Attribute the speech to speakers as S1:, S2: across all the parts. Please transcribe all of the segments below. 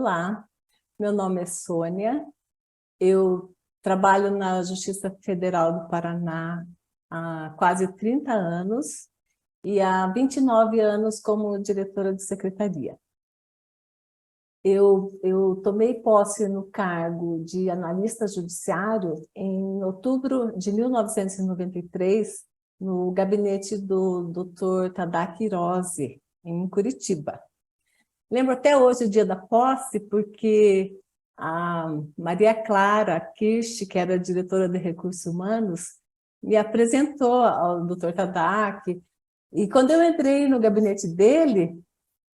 S1: Olá, meu nome é Sônia, eu trabalho na Justiça Federal do Paraná há quase 30 anos e há 29 anos como diretora de secretaria. Eu tomei posse no cargo de analista judiciário em outubro de 1993, no gabinete do Dr. Tadaaki Hirose, em Curitiba. Lembro até hoje o dia da posse, porque a Maria Clara Kirsch, que era diretora de Recursos Humanos, me apresentou ao Dr. Tadaaki, e quando eu entrei no gabinete dele,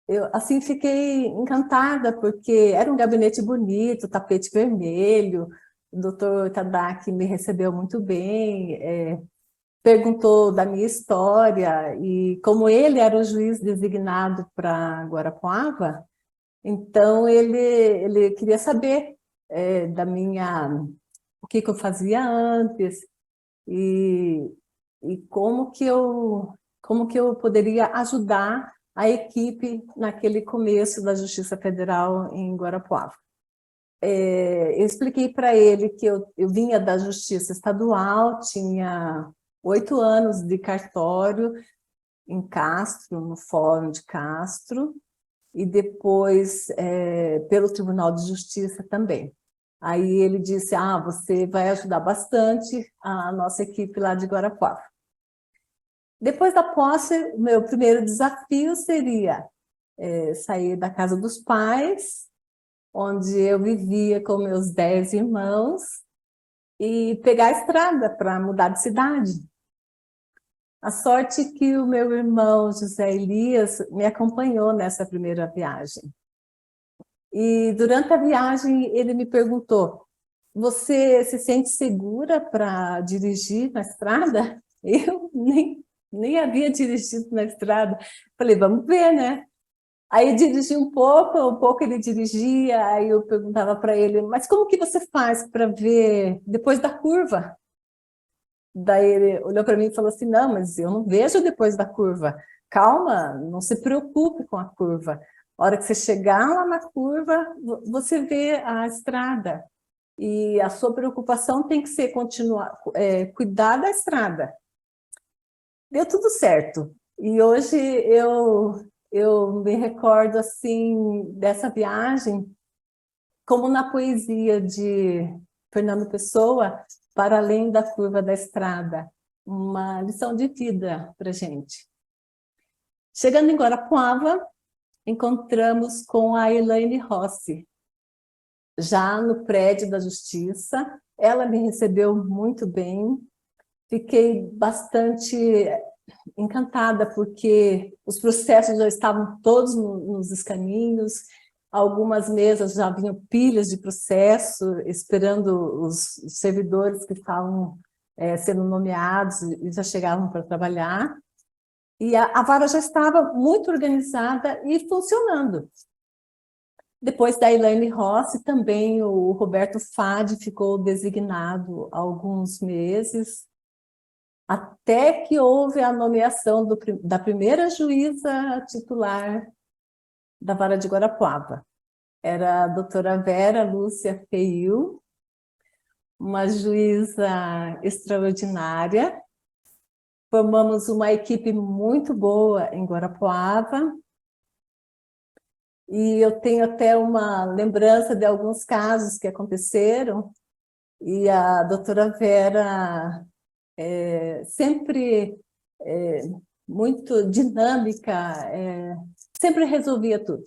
S1: eu assim fiquei encantada, porque era um gabinete bonito, tapete vermelho, o Dr. Tadaaki me recebeu muito bem, perguntou da minha história, e como ele era o juiz designado para Guarapuava, então ele queria saber da o que eu fazia antes e, e como que eu poderia ajudar a equipe naquele começo da Justiça Federal em Guarapuava. Eu expliquei para ele que eu vinha da Justiça Estadual, tinha 8 anos de cartório em Castro, no Fórum de Castro, e depois pelo Tribunal de Justiça também. Aí ele disse, você vai ajudar bastante a nossa equipe lá de Guarapuava. Depois da posse, o meu primeiro desafio seria sair da casa dos pais, onde eu vivia com meus 10 irmãos, e pegar a estrada para mudar de cidade. A sorte é que o meu irmão José Elias me acompanhou nessa primeira viagem. E durante a viagem ele me perguntou, você se sente segura para dirigir na estrada? Eu nem havia dirigido na estrada. Falei, vamos ver, né? Aí dirigi um pouco ele dirigia, aí eu perguntava para ele, mas como que você faz para ver depois da curva? Daí ele olhou para mim e falou assim, não, mas eu não vejo depois da curva. Calma, não se preocupe com a curva. A hora que você chegar lá na curva, você vê a estrada. E a sua preocupação tem que ser cuidar da estrada. Deu tudo certo. E hoje eu me recordo assim dessa viagem como na poesia de Fernando Pessoa, Para Além da Curva da Estrada, uma lição de vida para a gente. Chegando em Guarapuava, encontramos com a Elaine Rossi, já no prédio da Justiça. Ela me recebeu muito bem, fiquei bastante encantada, porque os processos já estavam todos nos escaninhos, algumas mesas já vinham pilhas de processo, esperando os servidores que estavam sendo nomeados e já chegavam para trabalhar. E a vara já estava muito organizada e funcionando. Depois da Elaine Rossi, também o Roberto Fadi ficou designado há alguns meses, até que houve a nomeação da primeira juíza titular da Vara de Guarapuava. Era a doutora Vera Lúcia Feil, uma juíza extraordinária. Formamos uma equipe muito boa em Guarapuava, e eu tenho até uma lembrança de alguns casos que aconteceram, e a doutora Vera sempre muito dinâmica, sempre resolvia tudo.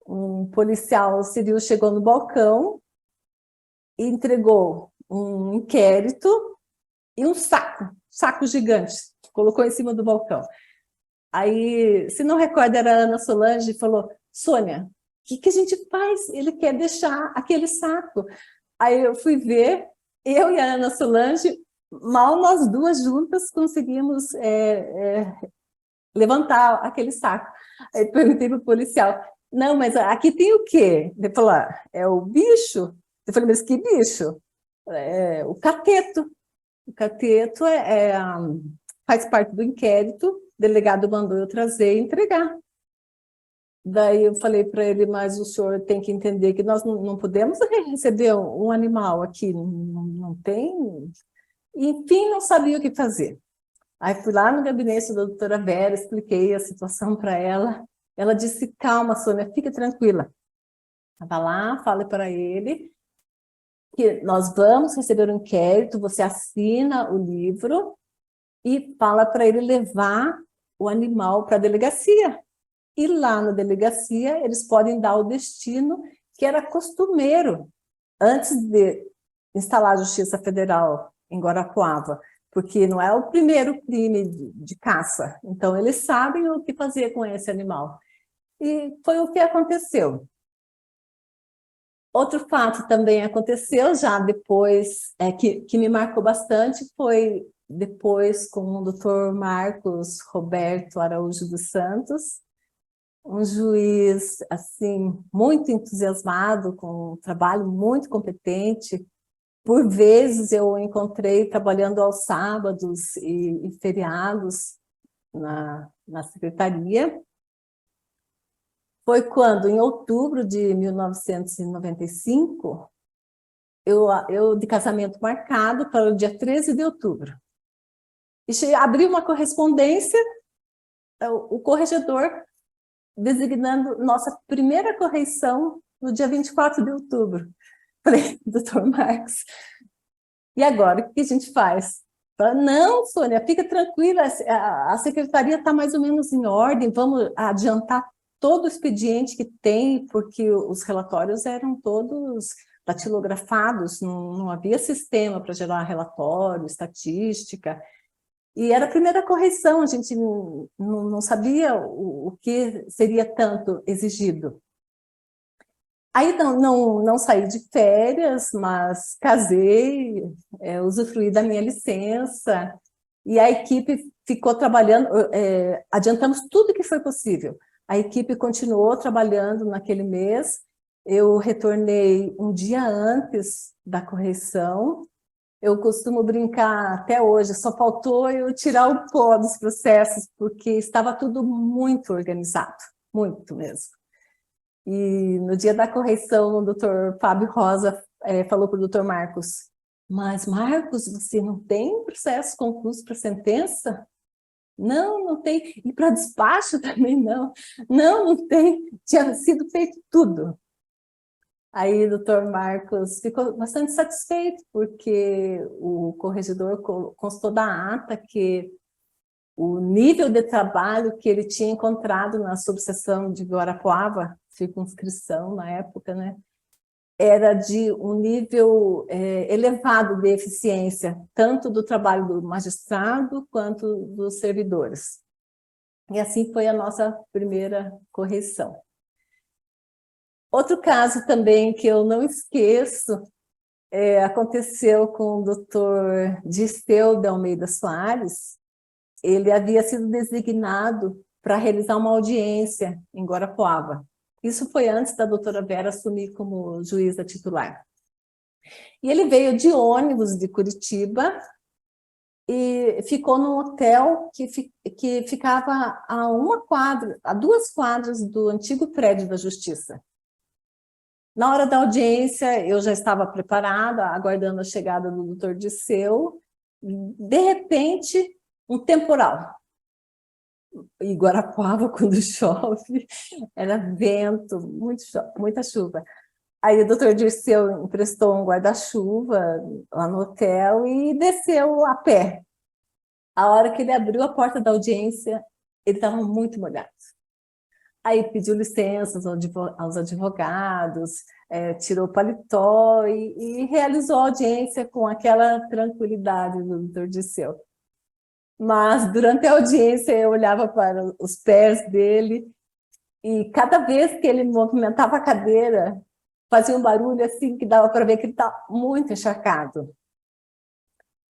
S1: Um policial civil chegou no balcão e entregou um inquérito e um saco gigante, colocou em cima do balcão. Aí, se não recorda, era a Ana Solange, falou, Sônia, o que a gente faz? Ele quer deixar aquele saco. Aí eu fui ver, eu e a Ana Solange, mal nós duas juntas conseguimos levantar aquele saco. Aí perguntei para o policial, não, mas aqui tem o quê? Ele falou, é o bicho. Eu falei, mas que bicho? O cateto. O cateto faz parte do inquérito, o delegado mandou eu trazer e entregar. Daí eu falei para ele, mas o senhor tem que entender que nós não podemos receber um animal aqui, não tem... Enfim, não sabia o que fazer. Aí fui lá no gabinete da doutora Vera, expliquei a situação para ela. Ela disse, calma, Sônia, fique tranquila. Vá lá, fale para ele que nós vamos receber um inquérito, você assina o livro e fala para ele levar o animal para a delegacia. E lá na delegacia eles podem dar o destino que era costumeiro antes de instalar a Justiça Federal em Guarapuava, porque não é o primeiro crime de caça, então eles sabem o que fazer com esse animal. E foi o que aconteceu. Outro fato também aconteceu já depois, que me marcou bastante, foi depois com o doutor Marcos Roberto Araújo dos Santos, um juiz assim muito entusiasmado, com um trabalho muito competente. Por vezes eu o encontrei trabalhando aos sábados e feriados na secretaria. Foi quando, em outubro de 1995, eu de casamento marcado para o dia 13 de outubro. E abri uma correspondência, o corregedor designando nossa primeira correição no dia 24 de outubro. Falei, doutor Marcos, e agora, o que a gente faz? Falei, não, Sônia, fica tranquila, a secretaria está mais ou menos em ordem, vamos adiantar todo o expediente que tem, porque os relatórios eram todos datilografados, não havia sistema para gerar relatório, estatística, e era a primeira correção, a gente não sabia o que seria tanto exigido. Aí não saí de férias, mas casei, usufruí da minha licença, e a equipe ficou trabalhando, adiantamos tudo que foi possível. A equipe continuou trabalhando naquele mês, eu retornei um dia antes da correção. Eu costumo brincar até hoje, só faltou eu tirar o pó dos processos, porque estava tudo muito organizado, muito mesmo. E no dia da correição, o doutor Fábio Rosa falou para o doutor Marcos, mas Marcos, você não tem processo concluso para sentença? Não, não tem. E para despacho também não. Não tem. Tinha sido feito tudo. Aí o doutor Marcos ficou bastante satisfeito, porque o corregedor constou da ata que o nível de trabalho que ele tinha encontrado na subseção de Guarapuava, circunscrição na época, né, era de um nível elevado de eficiência, tanto do trabalho do magistrado quanto dos servidores. E assim foi a nossa primeira correção. Outro caso também que eu não esqueço, aconteceu com o doutor Dirceu de Almeida Soares. Ele havia sido designado para realizar uma audiência em Guarapuava. Isso foi antes da doutora Vera assumir como juíza titular. E ele veio de ônibus de Curitiba e ficou num hotel que ficava a 2 quadras do antigo prédio da Justiça. Na hora da audiência, eu já estava preparada, aguardando a chegada do doutor Dirceu. De repente, um temporal. E Guarapuava, quando chove, era vento, muita chuva. Aí o doutor Dirceu emprestou um guarda-chuva lá no hotel e desceu a pé. A hora que ele abriu a porta da audiência, ele estava muito molhado. Aí pediu licença aos advogados, tirou o paletó e realizou a audiência com aquela tranquilidade do doutor Dirceu. Mas durante a audiência eu olhava para os pés dele e cada vez que ele movimentava a cadeira, fazia um barulho assim que dava para ver que ele está muito encharcado.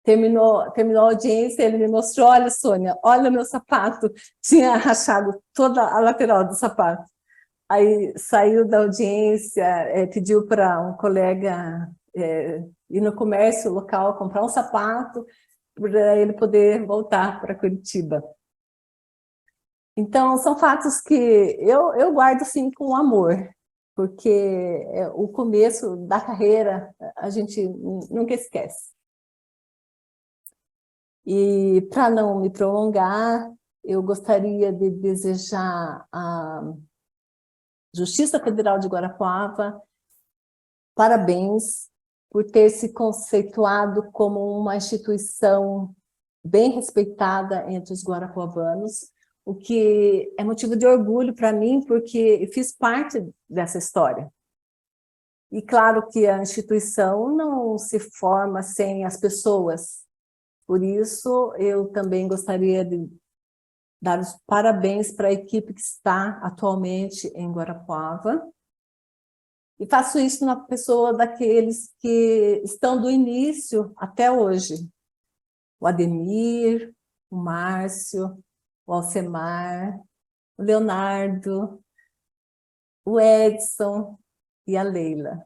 S1: Terminou a audiência, ele me mostrou, olha, Sônia, olha o meu sapato, tinha rachado toda a lateral do sapato. Aí saiu da audiência, pediu para um colega ir no comércio local comprar um sapato, para ele poder voltar para Curitiba. Então, são fatos que eu guardo, sim, com amor, porque o começo da carreira a gente nunca esquece. E, para não me prolongar, eu gostaria de desejar à Justiça Federal de Guarapuava parabéns por ter se conceituado como uma instituição bem respeitada entre os guarapuavanos, o que é motivo de orgulho para mim, porque fiz parte dessa história. E claro que a instituição não se forma sem as pessoas, por isso eu também gostaria de dar os parabéns para a equipe que está atualmente em Guarapuava, e faço isso na pessoa daqueles que estão do início até hoje. O Ademir, o Márcio, o Alcemar, o Leonardo, o Edson e a Leila.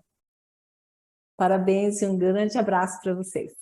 S1: Parabéns e um grande abraço para vocês.